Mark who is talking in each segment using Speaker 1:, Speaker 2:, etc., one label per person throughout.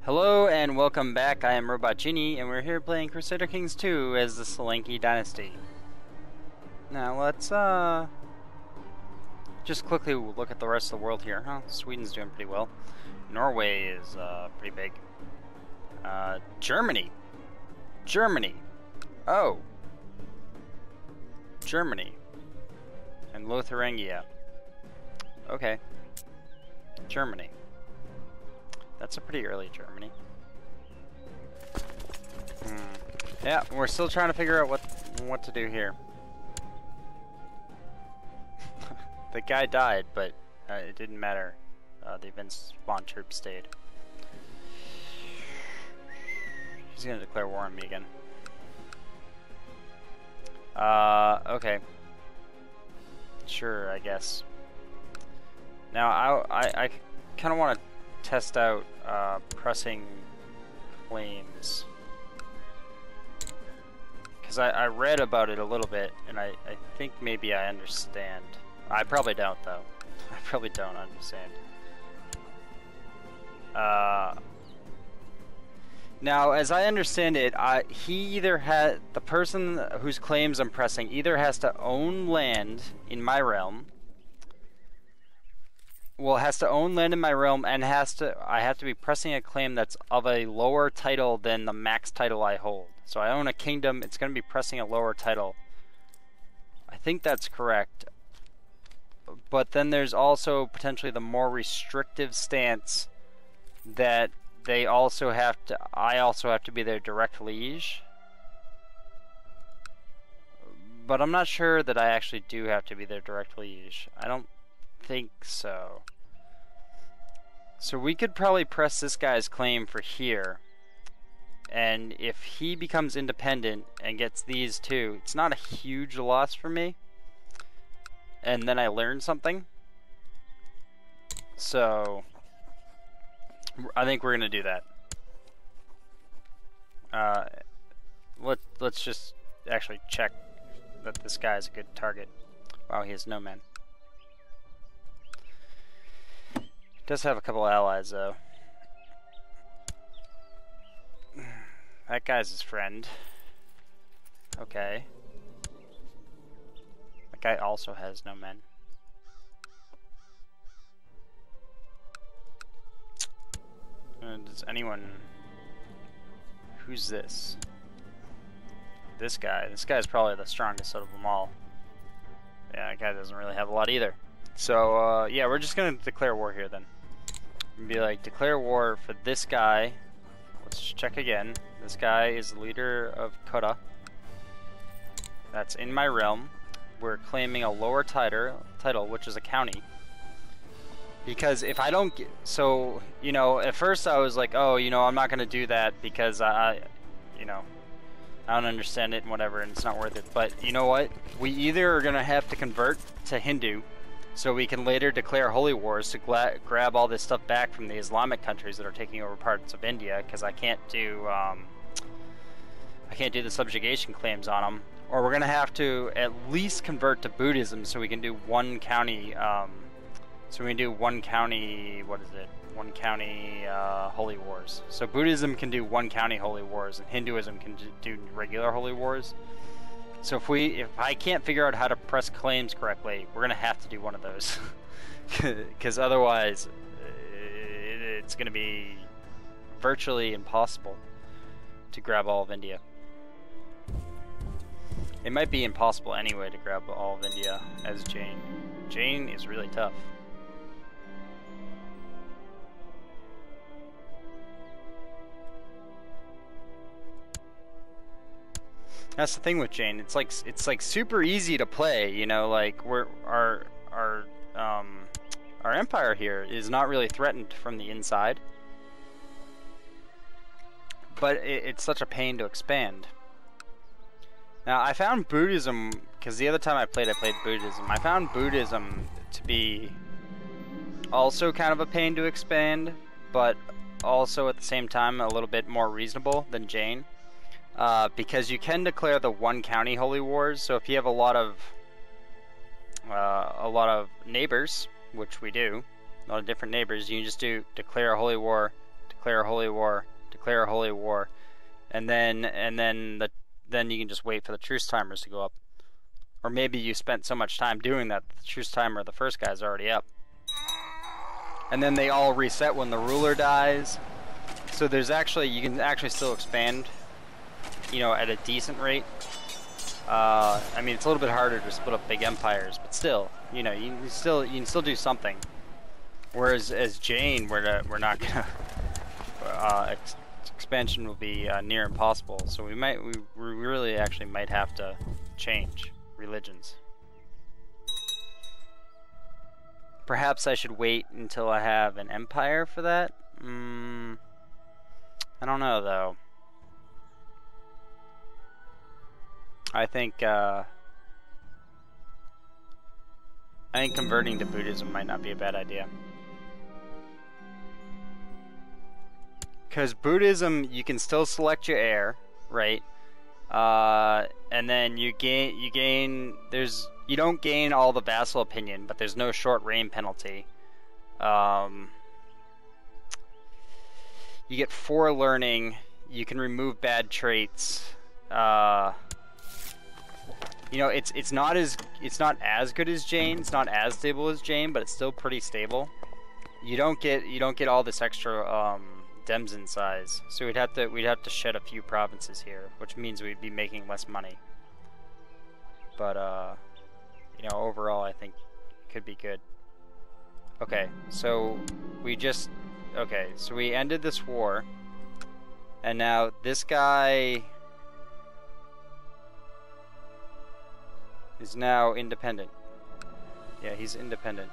Speaker 1: Hello and welcome back. I am Robot Genie, and we're here playing Crusader Kings 2 as the Solanki Dynasty. Now let's just quickly look at the rest of the world here. Sweden's doing pretty well. Norway is pretty big. Germany. Oh. Germany. And Lotharingia. Okay. Germany. That's a pretty early Germany. Yeah, we're still trying to figure out what to do here. The guy died, but it didn't matter. The events spawn troops stayed. He's gonna declare war on me again. Okay. Sure, I guess. Now I kind of want to test out pressing claims, because I read about it a little bit and I think maybe I understand. I probably don't though. I probably don't understand. Now as I understand it, he either had, the person whose claims I'm pressing either has to own land in my realm, has to own land in my realm, and I have to be pressing a claim that's of a lower title than the max title I hold. So I own a kingdom, it's going to be pressing a lower title. I think that's correct. But then there's also potentially the more restrictive stance that I also have to be their direct liege. But I'm not sure that I actually do have to be their direct liege. I don't think so. So we could probably press this guy's claim for here, and if he becomes independent and gets these two, it's not a huge loss for me, and then I learn something. So I think we're gonna do that. Let's just actually check that this guy is a good target. Wow, he has no men. Does have a couple allies though. That guy's his friend. Okay. That guy also has no men. Does anyone... Who's this? This guy. This guy's probably the strongest out of them all. Yeah, that guy doesn't really have a lot either. So, yeah, we're just gonna declare war here then. Be like, declare war for this guy. Let's check again. This guy is the leader of Kota. That's in my realm. We're claiming a lower title, which is a county. Because if I don't get, so, you know, at first I was like, oh, you know, I'm not gonna do that because you know, I don't understand it and whatever, and it's not worth it. But you know what? We either are gonna have to convert to Hindu, so we can later declare holy wars to grab all this stuff back from the Islamic countries that are taking over parts of India, because I can't do the subjugation claims on them. Or we're gonna have to at least convert to Buddhism, so we can do one county. What is it? One county holy wars. So Buddhism can do one county holy wars, and Hinduism can do regular holy wars. So if I can't figure out how to press claims correctly, we're gonna have to do one of those, because otherwise it's gonna be virtually impossible to grab all of India. It might be impossible anyway to grab all of India as Jane. Jane is really tough. That's the thing with Jane. It's like super easy to play, you know. Like our empire here is not really threatened from the inside, but it's such a pain to expand. Now I found Buddhism, because the other time I played Buddhism. I found Buddhism to be also kind of a pain to expand, but also at the same time a little bit more reasonable than Jane. Because you can declare the one county holy wars. So if you have a lot of neighbors, which we do, a lot of different neighbors, you can just declare a holy war to declare a holy war, declare a holy war, and then you can just wait for the truce timers to go up. Or maybe you spent so much time doing that the truce timer of the first guy's already up. And then they all reset when the ruler dies. So there's actually, you can actually still expand, you know, at a decent rate. I mean, it's a little bit harder to split up big empires, but still, you know, you can still do something. Whereas as Jane, we're not gonna expansion will be near impossible. So we really actually might have to change religions. Perhaps I should wait until I have an empire for that. I don't know though. I think converting to Buddhism might not be a bad idea. Because Buddhism, you can still select your heir, right? And then you don't gain all the vassal opinion, but there's no short reign penalty. You get 4 learning. You can remove bad traits. You know, it's not as good as Jane. It's not as stable as Jane, but it's still pretty stable. You don't get all this extra dems in size. So we'd have to shed a few provinces here, which means we'd be making less money. But you know, overall I think it could be good. Okay, so we ended this war, and now this guy is now independent. Yeah, he's independent.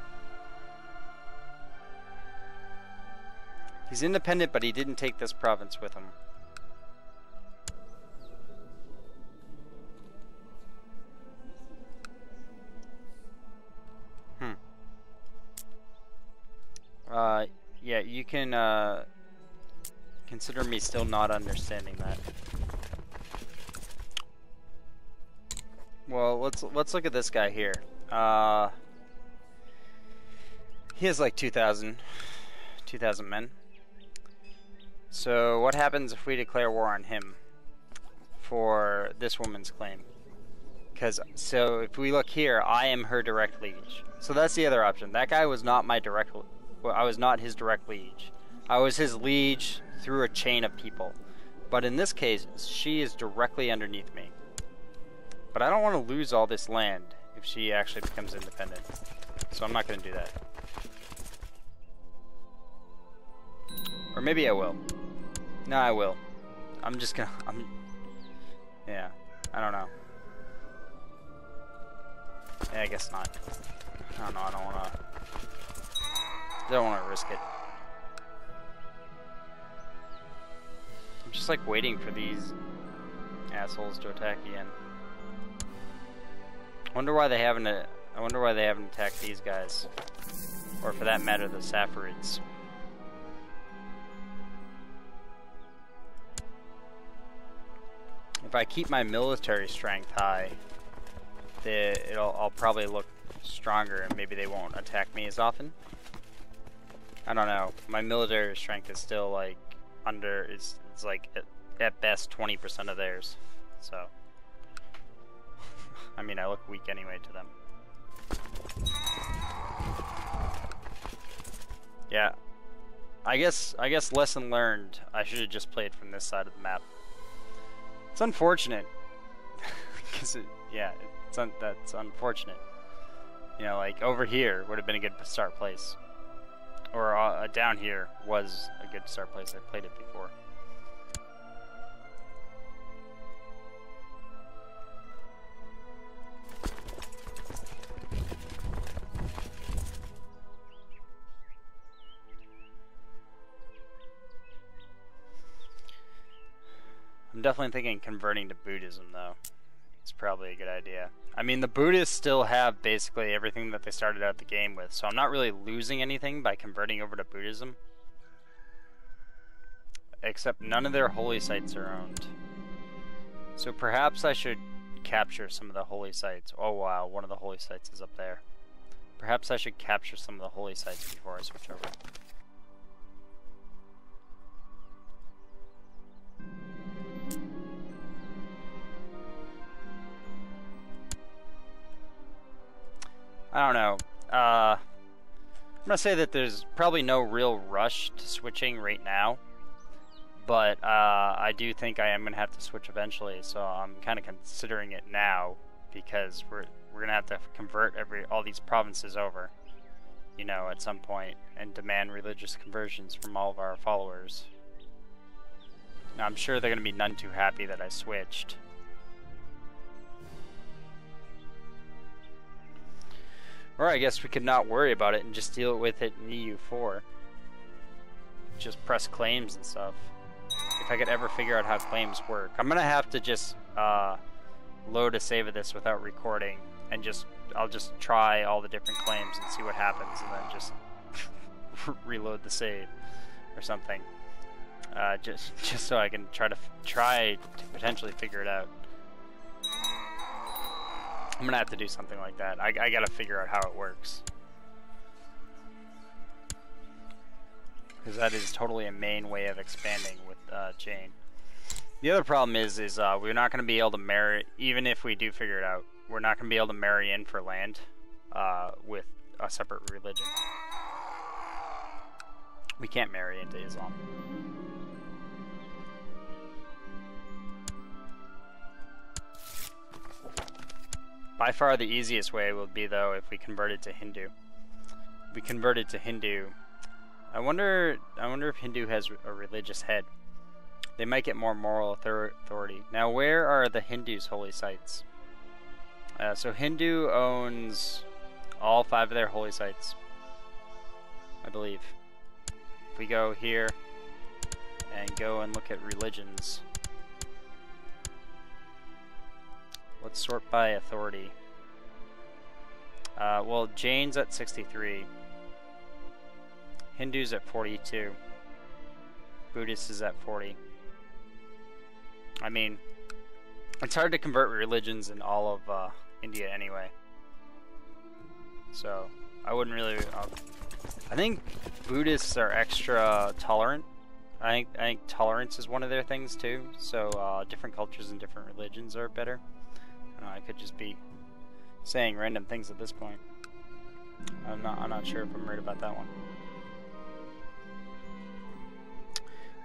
Speaker 1: He's independent, but he didn't take this province with him. Yeah, you can consider me still not understanding that. Well, let's look at this guy here. He has like 2,000 men. So what happens if we declare war on him for this woman's claim? So if we look here, I am her direct liege. So that's the other option. That guy was not my direct. Well, I was not his direct liege. I was his liege through a chain of people. But in this case, she is directly underneath me. But I don't want to lose all this land if she actually becomes independent. So I'm not going to do that. Or maybe I will. No, I will. I'm just gonna... yeah, I don't know. Yeah, I guess not. I don't know, I don't wanna risk it. I'm just like waiting for these assholes to attack again. I wonder why they haven't attacked these guys. Or for that matter, the Saffarids. If I keep my military strength high, I'll probably look stronger and maybe they won't attack me as often. I don't know. My military strength is still like it's like at best 20% of theirs. So I mean, I look weak anyway to them. Yeah. I guess lesson learned. I should have just played from this side of the map. It's unfortunate, because that's unfortunate. You know, like over here would have been a good start place, or down here was a good start place. I played it before. I'm definitely thinking converting to Buddhism, though. It's probably a good idea. I mean, the Buddhists still have basically everything that they started out the game with, so I'm not really losing anything by converting over to Buddhism. Except none of their holy sites are owned. So perhaps I should capture some of the holy sites. Oh wow, one of the holy sites is up there. Perhaps I should capture some of the holy sites before I switch over. I don't know. I'm gonna say that there's probably no real rush to switching right now, but I do think I am gonna have to switch eventually. So I'm kind of considering it now because we're gonna have to convert all these provinces over, you know, at some point, and demand religious conversions from all of our followers. Now, I'm sure they're gonna be none too happy that I switched. Or I guess we could not worry about it and just deal with it in EU4. Just press claims and stuff. If I could ever figure out how claims work. I'm gonna have to just load a save of this without recording and I'll just try all the different claims and see what happens, and then just reload the save or something. Just so I can try to potentially figure it out. I'm gonna have to do something like that. I gotta figure out how it works, because that is totally a main way of expanding with chain. The other problem is we're not gonna be able to marry, even if we do figure it out. We're not gonna be able to marry in for land with a separate religion. We can't marry into Islam. By far the easiest way would be, though, if we converted to Hindu. If we converted to Hindu, I wonder if Hindu has a religious head. They might get more moral authority. Now, where are the Hindus' holy sites? So Hindu owns all 5 of their holy sites, I believe. If we go here and go and look at religions, let's sort by authority. Well, Jain's at 63. Hindu's at 42. Buddhist is at 40. I mean, it's hard to convert religions in all of India anyway. So, I wouldn't really... I think Buddhists are extra tolerant. I think tolerance is one of their things too. So, different cultures and different religions are better. I could just be saying random things at this point. I'm not sure if I'm right about that one.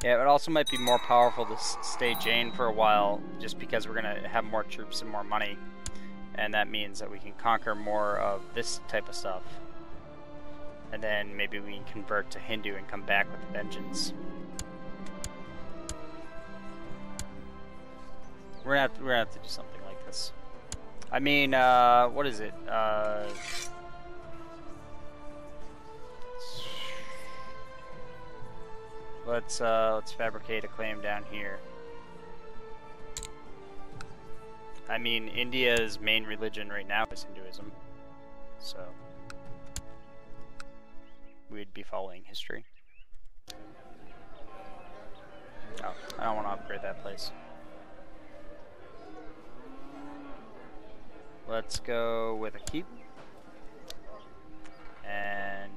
Speaker 1: Yeah, it also might be more powerful to stay Jain for a while, just because we're gonna have more troops and more money, and that means that we can conquer more of this type of stuff, and then maybe we can convert to Hindu and come back with a vengeance. We're gonna have to do something like this. I mean, what is it? Let's fabricate a claim down here. I mean, India's main religion right now is Hinduism, so we'd be following history. Oh, I don't want to upgrade that place. Let's go with a keep. And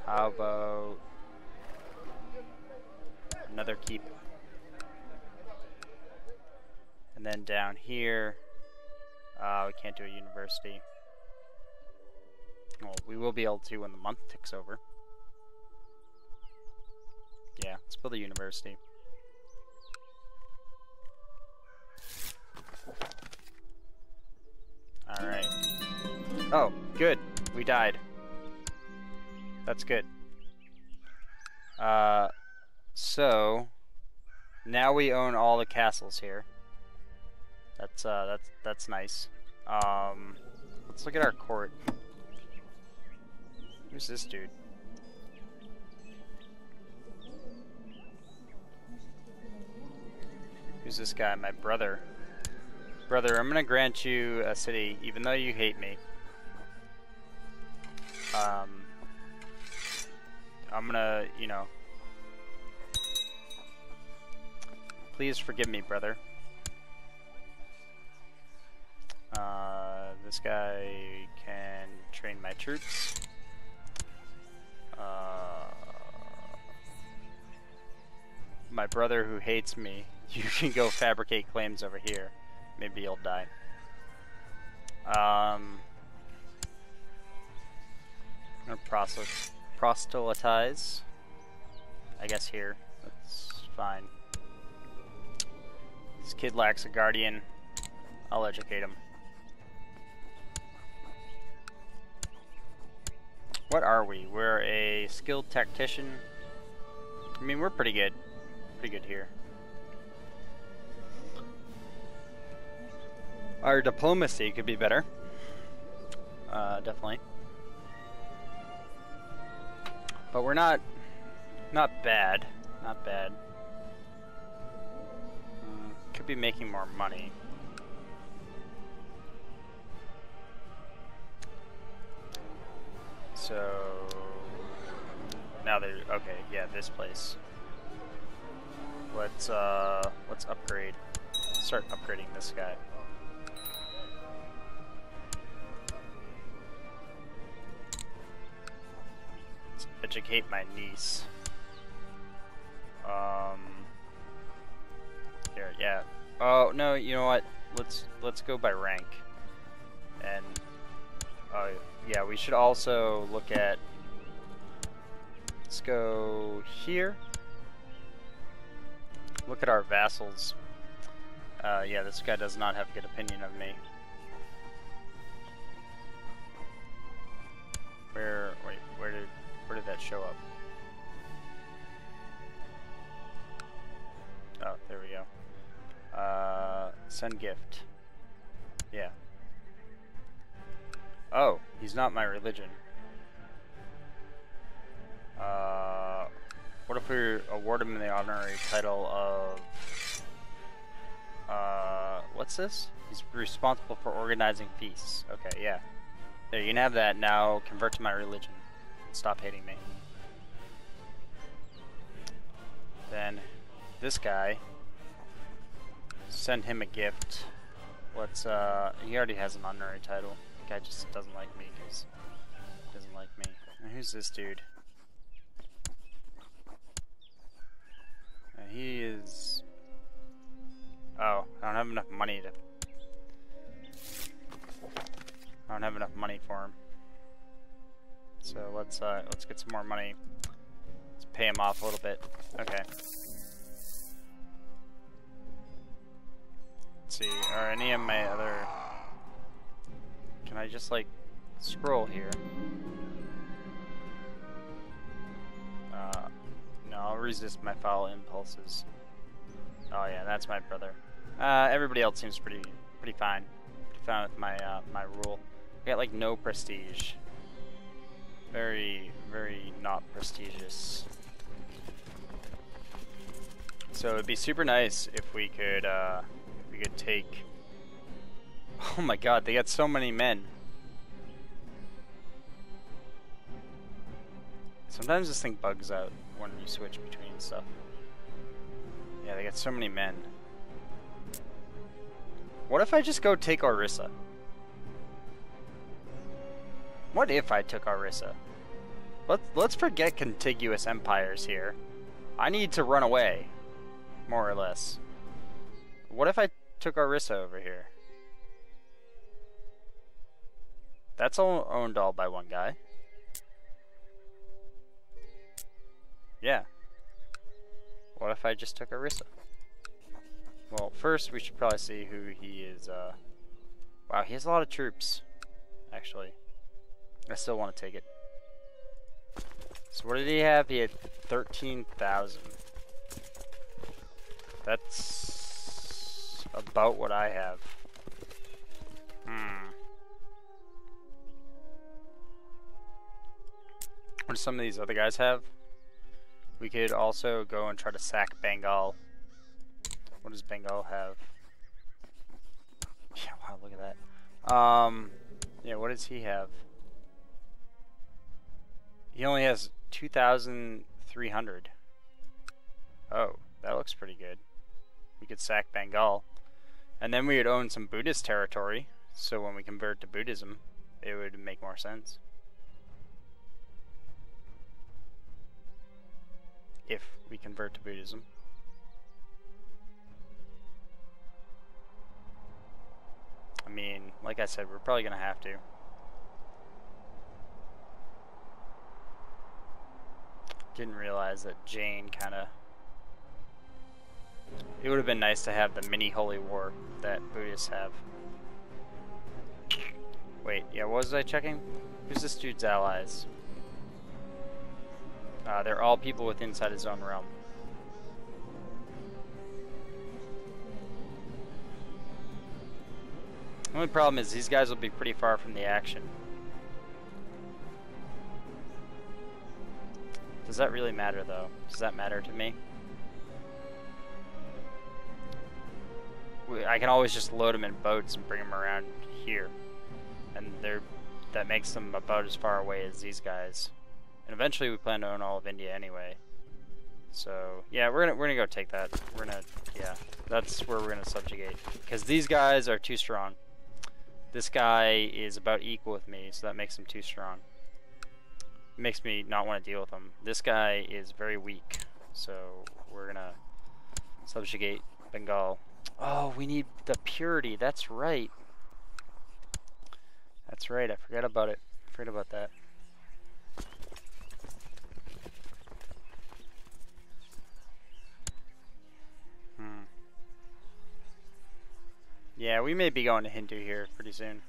Speaker 1: how about another keep? And then down here, we can't do a university. Well, we will be able to when the month ticks over. Yeah, let's build a university. Alright. Oh, good. We died. That's good. So now we own all the castles here. That's nice. Let's look at our court. Who's this dude? Who's this guy? My brother. Brother, I'm gonna grant you a city, even though you hate me. I'm gonna, you know... Please forgive me, brother. This guy can train my troops. My brother who hates me, you can go fabricate claims over here. Maybe you'll die. I'm gonna proselytize. I guess here. That's fine. This kid lacks a guardian. I'll educate him. What are we? We're a skilled tactician. I mean, we're pretty good. Pretty good here. Our diplomacy could be better. Definitely. But we're not bad. Not bad. Could be making more money. So now they're okay. Yeah, this place. Let's upgrade. Start upgrading this guy. Let's educate my niece. Here, yeah. Oh no, you know what? Let's go by rank. And yeah, we should also look at. Let's go here. Look at our vassals. Yeah, this guy does not have a good opinion of me. Where did that show up? Oh, there we go. Send gift. Yeah. Oh, he's not my religion. What if we award him the honorary title of... what's this? He's responsible for organizing feasts. Okay, yeah. There, you can have that now. Convert to my religion. Stop hating me. Then, this guy, send him a gift. Let's, he already has an honorary title. The guy just doesn't like me because he doesn't like me. Now, who's this dude? He is... Oh, I don't have enough money to... I don't have enough money for him. So let's get some more money. Let's pay him off a little bit. Okay. Let's see, are any of my other... Can I just like scroll here? No, I'll resist my foul impulses. Oh yeah, that's my brother. Everybody else seems pretty fine. Pretty fine with my my rule. I got like no prestige. Very not prestigious. So it'd be super nice if we could take. Oh my God, they got so many men. Sometimes this thing bugs out when you switch between stuff. Yeah, they got so many men. What if I just go take Orissa? What if I took Orissa? Let's forget contiguous empires here. I need to run away, more or less. What if I took Orissa over here? That's all owned all by one guy. Yeah. What if I just took Orissa? Well, first we should probably see who he is. Wow, he has a lot of troops, actually. I still want to take it. So what did he have? He had 13,000. That's about what I have. What do some of these other guys have? We could also go and try to sack Bengal. What does Bengal have? Yeah, wow, look at that. Yeah, what does he have? He only has 2,300. Oh, that looks pretty good. We could sack Bengal. And then we would own some Buddhist territory, so when we convert to Buddhism, it would make more sense. If we convert to Buddhism. I mean, like I said, we're probably gonna have to. Didn't realize that Jane kind of... It would have been nice to have the mini holy war that Buddhists have. Wait, yeah, what was I checking? Who's this dude's allies? They're all people with inside his own realm. The only problem is these guys will be pretty far from the action. Does that really matter, though? Does that matter to me? I can always just load them in boats and bring them around here. And that makes them about as far away as these guys. And eventually we plan to own all of India anyway. So, yeah, we're gonna go take that. Yeah, that's where we're gonna subjugate. Because these guys are too strong. This guy is about equal with me, so that makes him too strong. It makes me not want to deal with him. This guy is very weak, so we're gonna subjugate Bengal. Oh, we need the purity. That's right. That's right. I forgot about it. I forgot about that. Yeah, we may be going to Hindu here pretty soon.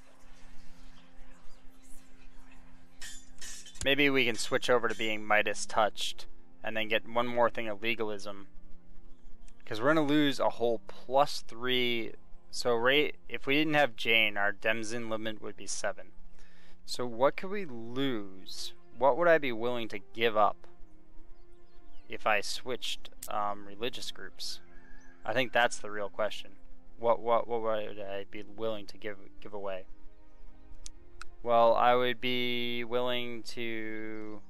Speaker 1: Maybe we can switch over to being Midas touched and then get one more thing of legalism. Because we're going to lose a whole +3. So if we didn't have Jane, our Demzin limit would be 7. So what could we lose? What would I be willing to give up if I switched religious groups? I think that's the real question. What would I be willing to give away? Well, I would be willing to...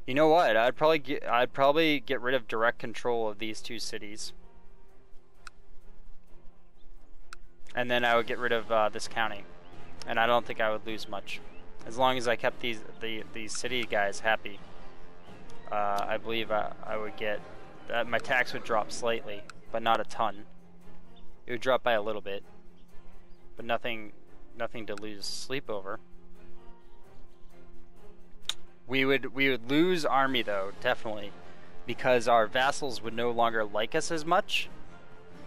Speaker 1: You know what? I'd probably get rid of direct control of these 2 cities, and then I would get rid of this county, and I don't think I would lose much, as long as I kept these city guys happy. I believe I would get my tax would drop slightly, but not a ton. It would drop by a little bit, but nothing to lose sleep over. We would lose army though, definitely, because our vassals would no longer like us as much,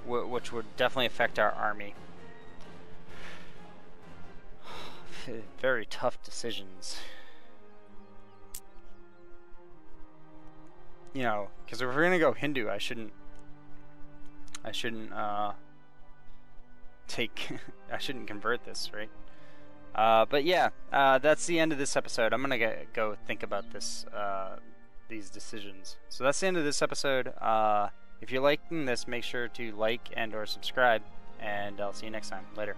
Speaker 1: which would definitely affect our army. Very tough decisions. You know, because if we're gonna go Hindu, I shouldn't I shouldn't convert this, right? But yeah, that's the end of this episode. I'm gonna go think about these decisions. So that's the end of this episode. If you're liking this, make sure to like and/or subscribe, and I'll see you next time. Later.